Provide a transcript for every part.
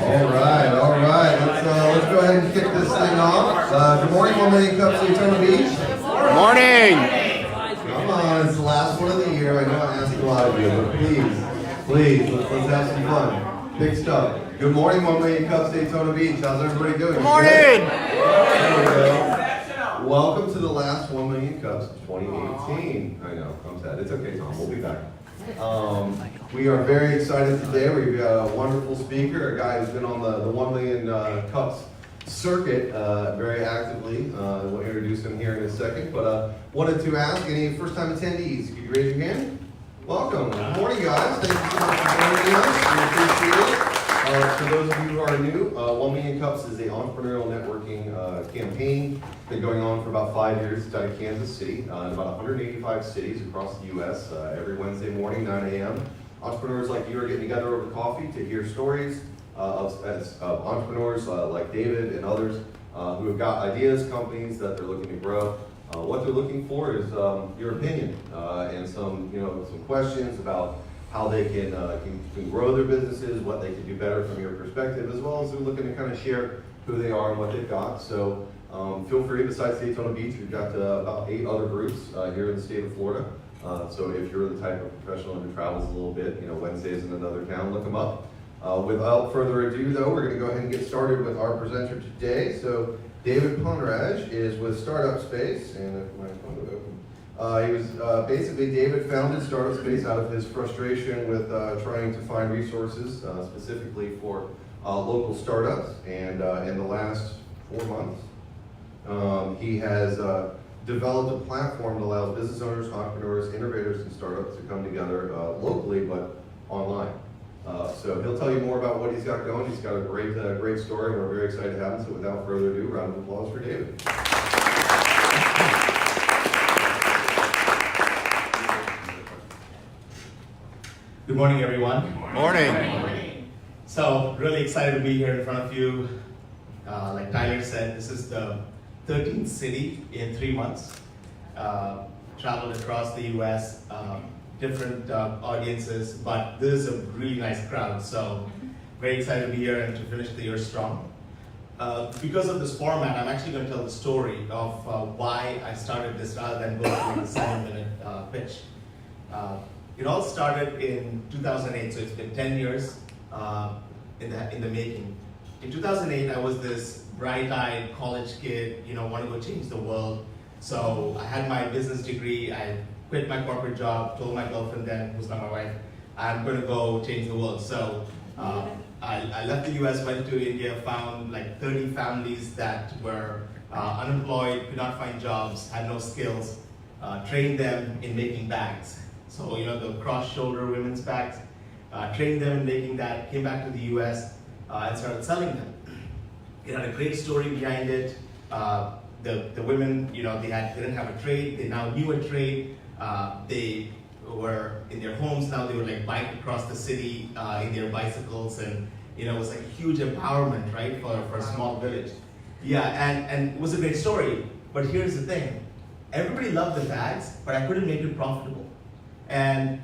All right. Let's go ahead and kick this thing off. Good morning, 1 million cups Daytona Beach. Good morning. Come on, it's the last one of the year. I know I asked a lot of you, but please, let's have some fun. Big stuff. Good morning, 1 million cups Daytona Beach. How's everybody doing? Good morning. There we go. Welcome to the last 1 million cups of 2018. I know, I'm sad. It's okay, Tom. We'll be back. We are very excited today. We've got a wonderful speaker, a guy who's been on the 1 million cups circuit very actively. We'll introduce him here in a second, but wanted to ask any first-time attendees, could you raise your hand? Welcome. Good morning, guys. Thank you so much for joining us. We appreciate it. For those of you who are new, 1 Million Cups is an entrepreneurial networking campaign. It's been going on for about 5 years. It's out of Kansas City, in about 185 cities across the U.S. Every Wednesday morning, 9 a.m. Entrepreneurs like you are getting together over coffee to hear stories of entrepreneurs like David and others who have got ideas, companies that they're looking to grow. What they're looking for is your opinion and some questions about how they can grow their businesses, what they can do better from your perspective, as well as they're looking to kind of share who they are and what they've got. So feel free, besides Daytona Beach, we've got about 8 other groups here in the state of Florida. So if you're the type of professional who travels a little bit, Wednesdays in another town, look them up. Without further ado, though, we're going to go ahead and get started with our presenter today. So David Ponraj is with Startup Space, and if my phone would open. David founded Startup Space out of his frustration with trying to find resources specifically for local startups. And in the last 4 months, he has developed a platform that allows business owners, entrepreneurs, innovators, and startups to come together locally, but online. So he'll tell you more about what he's got going. He's got a great story, and we're very excited to have him. So without further ado, round of applause for David. Good morning, everyone. Morning. So, really excited to be here in front of you. Like Tyler said, this is the 13th city in 3 months. Traveled across the U.S., different audiences, but this is a really nice crowd. So, very excited to be here and to finish the year strong. Because of this format, I'm actually going to tell the story of why I started this rather than go through the 7-minute pitch. It all started in 2008, so it's been 10 years in the making. In 2008, I was this bright-eyed college kid, want to go change the world. So I had my business degree, I quit my corporate job, told my girlfriend then, who's not my wife, I'm going to go change the world. So I left the US, went to India, found like 30 families that were unemployed, could not find jobs, had no skills, trained them in making bags. So, the cross-shoulder women's bags, trained them in making that, came back to the US and started selling them. It had a great story behind it. The women, they didn't have a trade, they now knew a trade. They were in their homes now, they were like bike across the city in their bicycles, and it was like a huge empowerment, right, for a small village. Yeah, and it was a great story, but here's the thing. Everybody loved the bags, but I couldn't make it profitable. And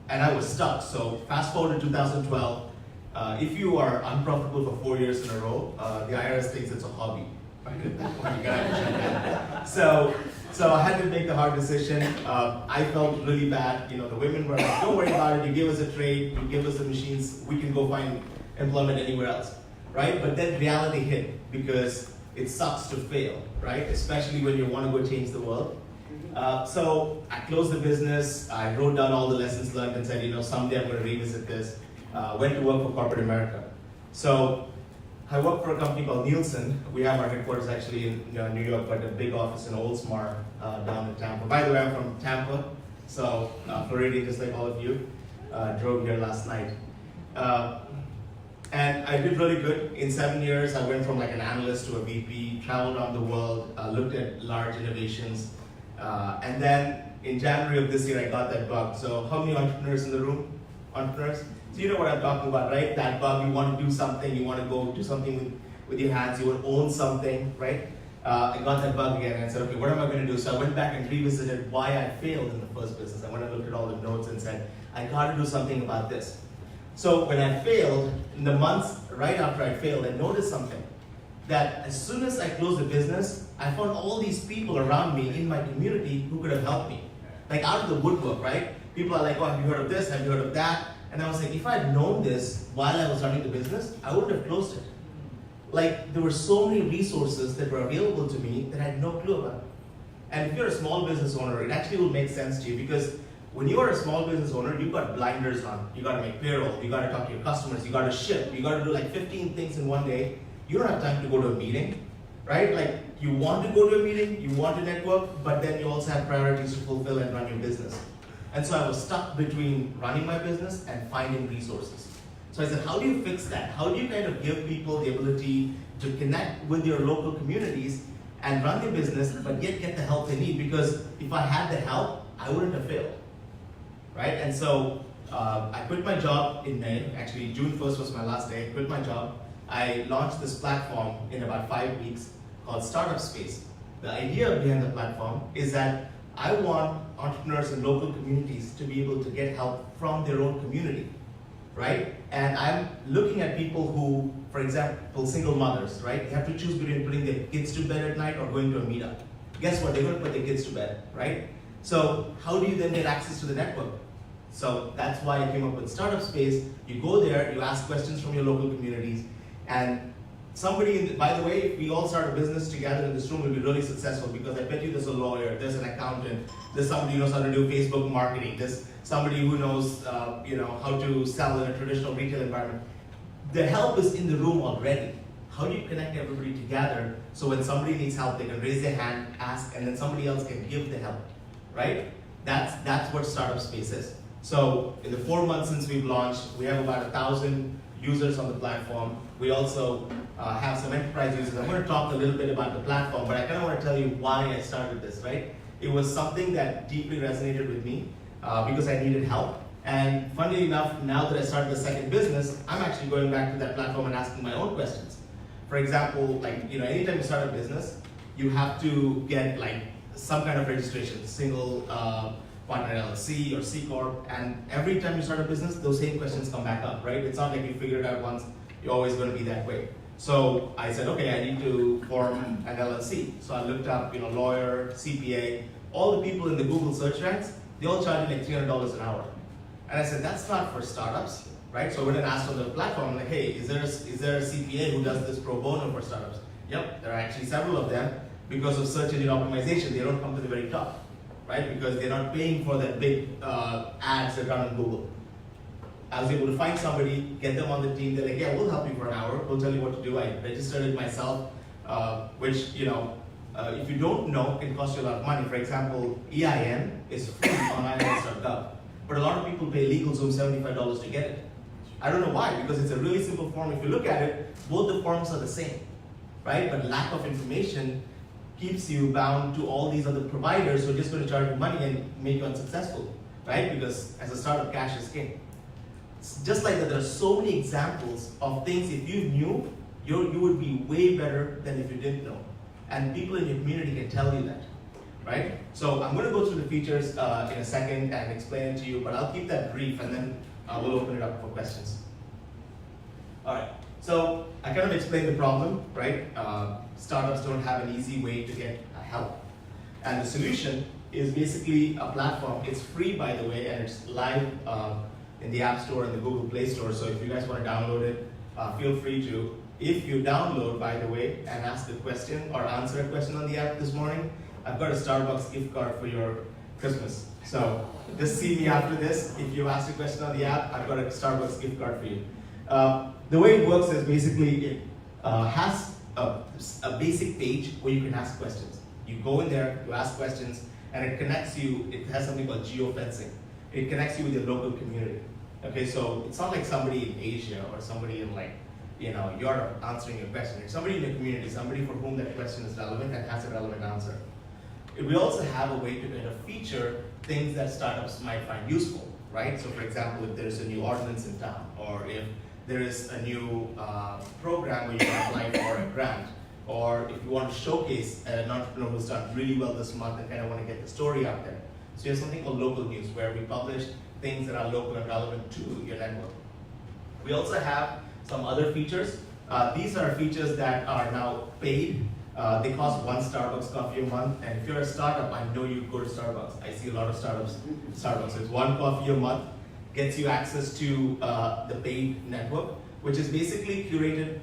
I was stuck. So fast forward to 2012. If you are unprofitable for 4 years in a row, the IRS thinks it's a hobby. Right? You gotta understand that. So I had to make the hard decision. I felt really bad. The women were like, "Don't worry about it. You give us a trade. You give us the machines. We can go find employment anywhere else." Right? But then reality hit because it sucks to fail, right? Especially when you want to go change the world. So I closed the business, I wrote down all the lessons learned and said, someday I'm going to revisit this. Went to work for corporate America. So I worked for a company called Nielsen. We have our headquarters actually in New York, but a big office in Oldsmar down in Tampa. By the way, I'm from Tampa, so Floridian just like all of you. Drove here last night. And I did really good. In 7 years, I went from like an analyst to a VP, traveled around the world, looked at large innovations. And then in January of this year, I got that bug. So how many entrepreneurs in the room? Entrepreneurs? So you know what I'm talking about, right? That bug, you want to do something, you want to go do something with your hands, you want to own something, right? I got that bug again and I said, okay, what am I going to do? So I went back and revisited why I failed in the first business. I went and looked at all the notes and said, I got to do something about this. So when I failed, in the months right after I failed, I noticed something. That as soon as I closed the business, I found all these people around me in my community who could have helped me. Like out of the woodwork, right? People are like, oh, have you heard of this? Have you heard of that? And I was like, if I had known this while I was running the business, I wouldn't have closed it. Like there were so many resources that were available to me that I had no clue about. And if you're a small business owner, it actually will make sense to you because when you are a small business owner, you've got blinders on. You gotta make payroll, you gotta talk to your customers, you gotta ship, you gotta do like 15 things in one day. You don't have time to go to a meeting, right? Like you want to go to a meeting, you want to network, but then you also have priorities to fulfill and run your business. And so I was stuck between running my business and finding resources. So I said, how do you fix that? How do you kind of give people the ability to connect with your local communities and run their business, but yet get the help they need? Because if I had the help, I wouldn't have failed, right? And so I quit my job in May. Actually, June 1st was my last day. I quit my job. I launched this platform in about 5 weeks called Startup Space. The idea behind the platform is that I want entrepreneurs in local communities to be able to get help from their own community, right? And I'm looking at people who, for example, single mothers, right? They have to choose between putting their kids to bed at night or going to a meetup. Guess what? They're going to put their kids to bed, right? So how do you then get access to the network? So that's why I came up with Startup Space. You go there, you ask questions from your local communities, and somebody, by the way, if we all start a business together in this room, we'll be really successful because I bet you there's a lawyer, there's an accountant, there's somebody who knows how to do Facebook marketing, there's somebody who knows how to sell in a traditional retail environment. The help is in the room already. How do you connect everybody together so when somebody needs help, they can raise their hand, ask, and then somebody else can give the help, right? That's what Startup Space is. So in the 4 months since we've launched, we have about 1,000 users on the platform. We also have some enterprise users. I'm going to talk a little bit about the platform, but I kind of want to tell you why I started this, right? It was something that deeply resonated with me because I needed help. And funnily enough, now that I started the second business, I'm actually going back to that platform and asking my own questions. For example, anytime you start a business, you have to get some kind of registration, single partner LLC or C Corp, and every time you start a business, those same questions come back up, right? It's not like you figure it out once, you're always going to be that way. So I said, okay, I need to form an LLC. So I looked up, lawyer, CPA, all the people in the Google search ranks, they all charge me like $300 an hour. And I said, that's not for startups, right? So I went and asked on the platform, like, hey, is there a CPA who does this pro bono for startups? Yep, there are actually several of them. Because of search engine optimization, they don't come to the very top, right? Because they're not paying for that big ads that run on Google. I was able to find somebody, get them on the team. They're like, yeah, we'll help you for an hour. We'll tell you what to do. I registered it myself, which, if you don't know, can cost you a lot of money. For example, EIN is free on IRS.gov. But a lot of people pay LegalZoom $75 to get it. I don't know why, because it's a really simple form. If you look at it, both the forms are the same, right? But lack of information keeps you bound to all these other providers who are just going to charge you money and make you unsuccessful, right? Because as a startup, cash is king. It's just like that, there are so many examples of things, if you knew, you would be way better than if you didn't know. And people in your community can tell you that, right? So I'm going to go through the features in a second and explain it to you, but I'll keep that brief and then we'll open it up for questions. All right, so I kind of explained the problem, right? Startups don't have an easy way to get help. And the solution is basically a platform. It's free, by the way, and it's live in the App Store and the Google Play Store. So if you guys want to download it, feel free to. If you download, by the way, and ask a question or answer a question on the app this morning, I've got a Starbucks gift card for your Christmas. So just see me after this. If you ask a question on the app, I've got a Starbucks gift card for you. The way it works is basically it has a basic page where you can ask questions. You go in there, you ask questions, and it connects you. It has something called geofencing. It connects you with your local community. Okay, so it's not like somebody in Asia or somebody in Europe answering your question. It's somebody in your community, somebody for whom that question is relevant and has a relevant answer. We also have a way to kind of feature things that startups might find useful, right? So for example, if there's a new ordinance in town, or if there is a new program where you can apply for a grant, or if you want to showcase an entrepreneur who's done really well this month and kind of want to get the story out there. So you have something called local news, where we publish things that are local and relevant to your network. We also have some other features. These are features that are now paid. They cost one Starbucks coffee a month, and if you're a startup, I know you go to Starbucks. I see a lot of Starbucks. So it's one coffee a month, gets you access to the paid network, which is basically curated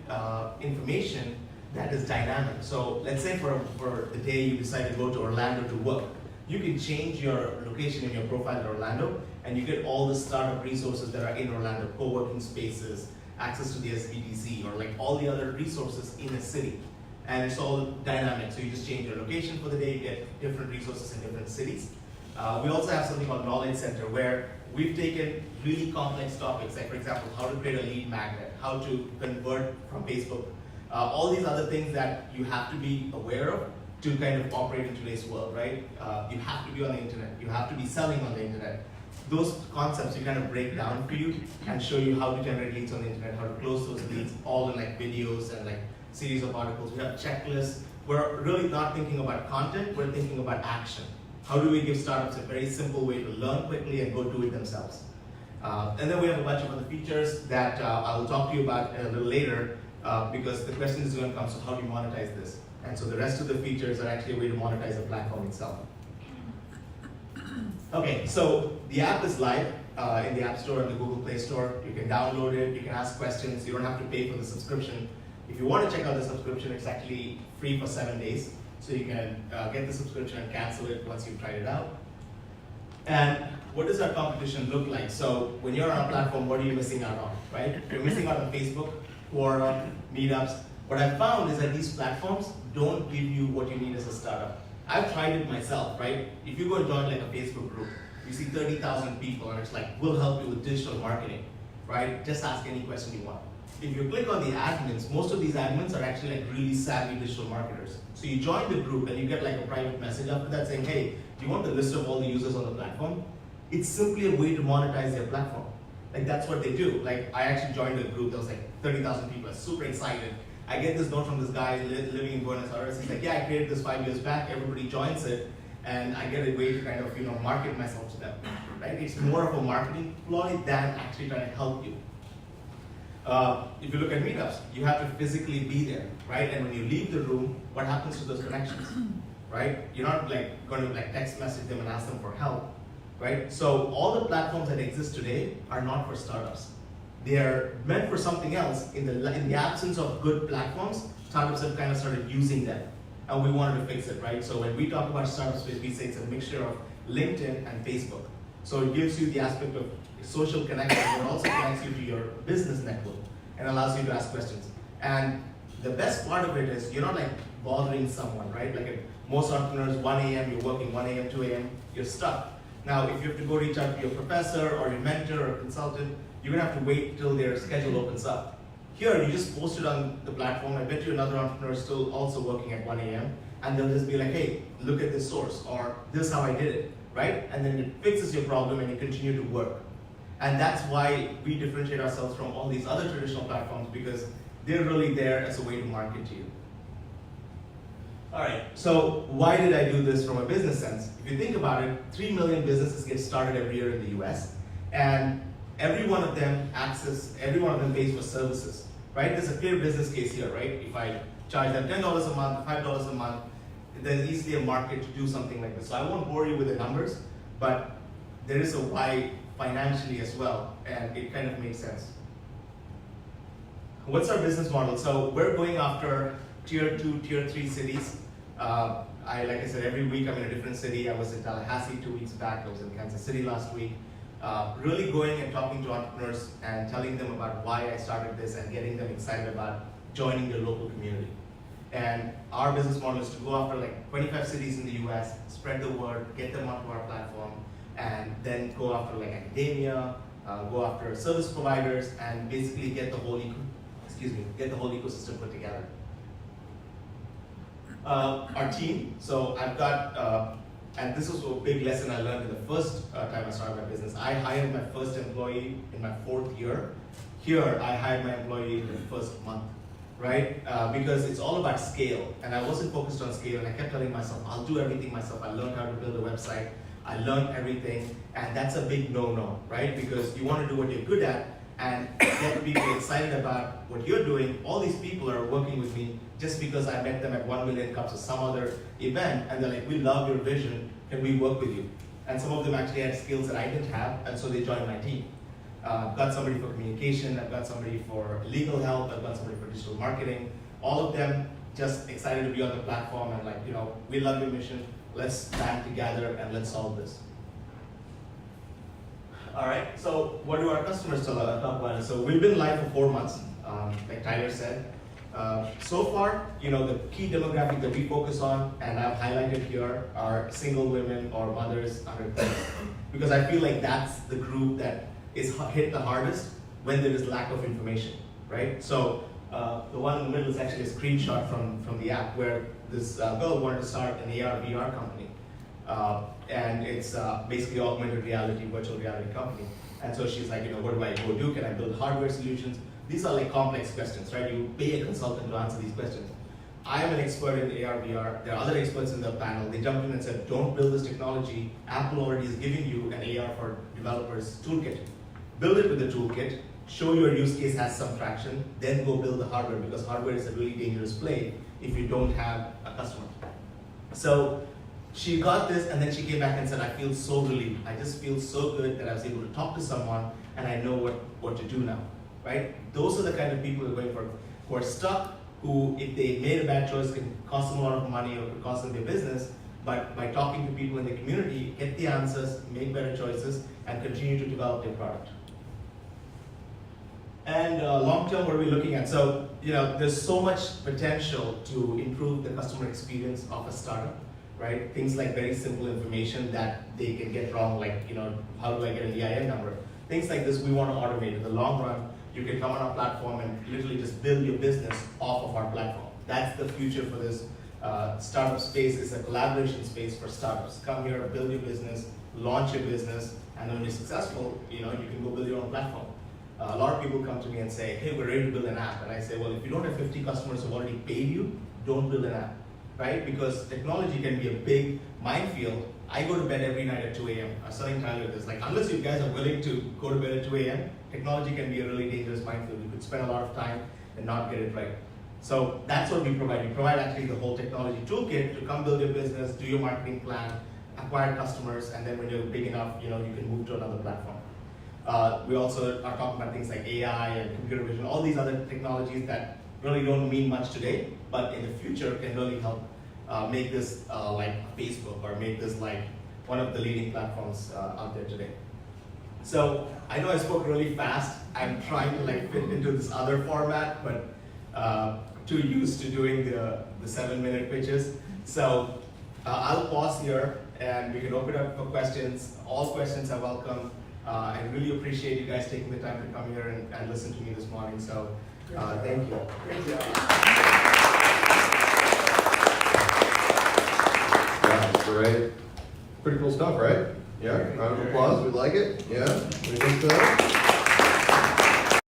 information that is dynamic. So let's say for the day you decide to go to Orlando to work, you can change your location in your profile in Orlando, and you get all the startup resources that are in Orlando, co-working spaces, access to the SBDC, or like all the other resources in a city. And it's all dynamic, so you just change your location for the day, you get different resources in different cities. We also have something called Knowledge Center, where we've taken really complex topics, like for example, how to create a lead magnet, how to convert from Facebook, all these other things that you have to be aware of to kind of operate in today's world, right? You have to be on the internet, you have to be selling on the internet. Those concepts we kind of break down for you and show you how to generate leads on the internet, how to close those leads, all in like videos and like series of articles. We have checklists. We're really not thinking about content, we're thinking about action. How do we give startups a very simple way to learn quickly and go do it themselves? And then we have a bunch of other features that I will talk to you about a little later, because the question is going to come, so how do you monetize this? And so the rest of the features are actually a way to monetize the platform itself. Okay, so the app is live in the App Store and the Google Play Store. You can download it, you can ask questions, you don't have to pay for the subscription. If you want to check out the subscription, it's actually free for 7 days. So you can get the subscription and cancel it once you've tried it out. And what does our competition look like? So when you're on a platform, what are you missing out on, right? You're missing out on Facebook, Quora, Meetups. What I've found is that these platforms don't give you what you need as a startup. I've tried it myself, right? If you go and join like a Facebook group, you see 30,000 people and it's like, we'll help you with digital marketing, right? Just ask any question you want. If you click on the admins, most of these admins are actually like really savvy digital marketers. So you join the group and you get like a private message after that saying, hey, do you want the list of all the users on the platform? It's simply a way to monetize their platform. Like that's what they do. Like I actually joined a group that was like 30,000 people, I was super excited. I get this note from this guy living in Buenos Aires. He's like, yeah, I created this 5 years back, everybody joins it, and I get a way to kind of, market myself to them, right? It's more of a marketing ploy than actually trying to help you. If you look at meetups, you have to physically be there, right? And when you leave the room, what happens to those connections, right? You're not like going to like text message them and ask them for help, right? So all the platforms that exist today are not for startups. They are meant for something else. In the absence of good platforms, startups have kind of started using them, and we wanted to fix it, right? So when we talk about startups, we say it's a mixture of LinkedIn and Facebook. So it gives you the aspect of social connection, but also connects you to your business network and allows you to ask questions. And the best part of it is you're not like bothering someone, right? Like most entrepreneurs, 1 a.m., you're working 1 a.m., 2 a.m., you're stuck. Now, if you have to go reach out to your professor or your mentor or consultant, you're gonna have to wait till their schedule opens up. Here, you just post it on the platform. I bet you another entrepreneur is still also working at 1 a.m. and they'll just be like, hey, look at this source, or this is how I did it, right? And then it fixes your problem and you continue to work. And that's why we differentiate ourselves from all these other traditional platforms, because they're really there as a way to market to you. All right, so why did I do this from a business sense? If you think about it, 3 million businesses get started every year in the US, and every one of them pays for services, right? There's a clear business case here, right? If I charge them $10 a month, $5 a month, there's easily a market to do something like this. So I won't bore you with the numbers, but there is a why financially as well, and it kind of makes sense. What's our business model? So we're going after tier 2, tier 3 cities. Like I said, every week I'm in a different city. I was in Tallahassee 2 weeks back. I was in Kansas City last week. Really going and talking to entrepreneurs and telling them about why I started this and getting them excited about joining their local community. And our business model is to go after like 25 cities in the US, spread the word, get them onto our platform, and then go after like academia, go after service providers, and basically get the whole ecosystem put together. Our team, so I've got, and this was a big lesson I learned in the first time I started my business. I hired my first employee in my 4th year. Here, I hired my employee in the first month, right? Because it's all about scale, and I wasn't focused on scale, and I kept telling myself, I'll do everything myself. I learned how to build a website, I learned everything, and that's a big no-no, right? Because you want to do what you're good at, and get people excited about what you're doing. All these people are working with me just because I met them at 1 Million Cups or some other event, and they're like, we love your vision, can we work with you? And some of them actually had skills that I didn't have, and so they joined my team. I've got somebody for communication, I've got somebody for legal help, I've got somebody for digital marketing. All of them just excited to be on the platform and like, we love your mission, let's band together and let's solve this. All right, so what do our customers talk about? So we've been live for 4 months, like Tyler said. So far, the key demographic that we focus on, and I've highlighted here, are single women or mothers under 30. Because I feel like that's the group that is hit the hardest when there is lack of information, right? So the one in the middle is actually a screenshot from the app where this girl wanted to start an AR/VR company. And it's basically augmented reality, virtual reality company. And so she's like, what do I go do? Can I build hardware solutions? These are like complex questions, right? You pay a consultant to answer these questions. I am an expert in AR/VR. There are other experts in the panel. They jumped in and said, don't build this technology. Apple already is giving you an AR for developers toolkit. Build it with the toolkit, show your use case has some traction, then go build the hardware, because hardware is a really dangerous play if you don't have a customer. So she got this, and then she came back and said, I feel so relieved. I just feel so good that I was able to talk to someone and I know what to do now, right? Those are the kind of people who are stuck, who, if they made a bad choice, can cost them a lot of money or could cost them their business, but by talking to people in the community, get the answers, make better choices, and continue to develop their product. And long term, what are we looking at? So, there's so much potential to improve the customer experience of a startup, right? Things like very simple information that they can get wrong, like, how do I get an EIN number? Things like this we want to automate. In the long run, you can come on our platform and literally just build your business off of our platform. That's the future for this startup space. It's a collaboration space for startups. Come here, build your business, launch your business, and when you're successful, you can go build your own platform. A lot of people come to me and say, hey, we're ready to build an app. And I say, well, if you don't have 50 customers who already paid you, don't build an app, right? Because technology can be a big minefield. I go to bed every night at 2 a.m. I was telling Tyler this, like, unless you guys are willing to go to bed at 2 a.m., technology can be a really dangerous minefield. You could spend a lot of time and not get it right. So that's what we provide. We provide actually the whole technology toolkit to come build your business, do your marketing plan, acquire customers, and then when you're big enough, you can move to another platform. We also are talking about things like AI and computer vision, all these other technologies that really don't mean much today, but in the future can really help make this like Facebook, or make this like one of the leading platforms out there today. So I know I spoke really fast. I'm trying to like fit into this other format, but too used to doing the 7-minute pitches. So I'll pause here and we can open up for questions. All questions are welcome. I really appreciate you guys taking the time to come here and listen to me this morning. So thank you. Yeah, that's great. Pretty cool stuff, right? Yeah, round of applause, we like it. Yeah, we think so.